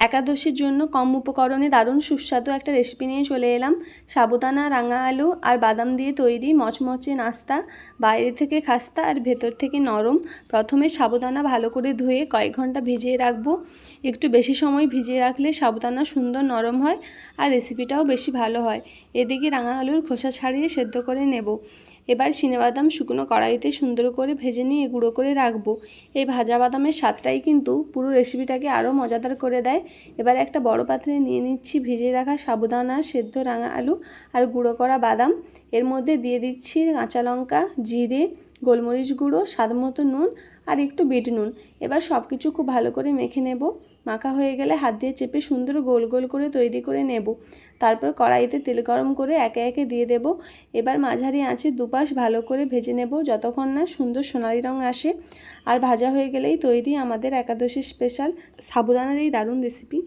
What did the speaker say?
একাদশীর জন্য কম উপকরণে দারুণ সুস্বাদু একটা রেসিপি নিয়ে চলে এলাম। সাবুদানা, রাঙা আলু আর বাদাম দিয়ে তৈরি মচমচে নাস্তা, বাইরে থেকে খাস্তা আর ভেতর থেকে নরম। প্রথমে সাবুদানা ভালো করে ধুয়ে কয়েক ঘন্টা ভিজিয়ে রাখবো। একটু বেশি সময় ভিজিয়ে রাখলে সাবুদানা সুন্দর নরম হয় আর রেসিপিটাও বেশি ভালো হয়। এদিকে রাঙা আলুর খোসা ছাড়িয়ে সেদ্ধ করে নেব। এবার চিনেবাদাম শুকনো কড়াইতে সুন্দর করে ভেজে নিয়ে গুঁড়ো করে রাখবো। এই ভাজা বাদামের স্বাদটাই কিন্তু পুরো রেসিপিটাকে আরও মজাদার করে দেয়। এবার একটা বড় পাত্রে নিয়ে নিচ্ছি ভিজিয়ে রাখা সাবুদানা, সেদ্ধ রাঙা আলু আর গুঁড়ো করা বাদাম। এর মধ্যে দিয়ে দিচ্ছি কাঁচা লঙ্কা, জিরে, গোলমরিচ গুঁড়ো, স্বাদমতো নুন আর একটু বিট নুন। এবার সব কিছু খুব ভালো করে মেখে নেব। মাখা হয়ে গেলে হাত দিয়ে চেপে সুন্দর গোল গোল করে তৈরি করে নেব। তারপর কড়াইতে তেল গরম করে একে একে দিয়ে দেব। এবার মাঝারি আঁচে দুপাশ ভালো করে ভেজে নেব যতক্ষণ না সুন্দর সোনালি রং আসে। আর ভাজা হয়ে গেলেই তৈরি আমাদের একাদশী স্পেশাল সাবুদানার এই দারুণ রেসিপি।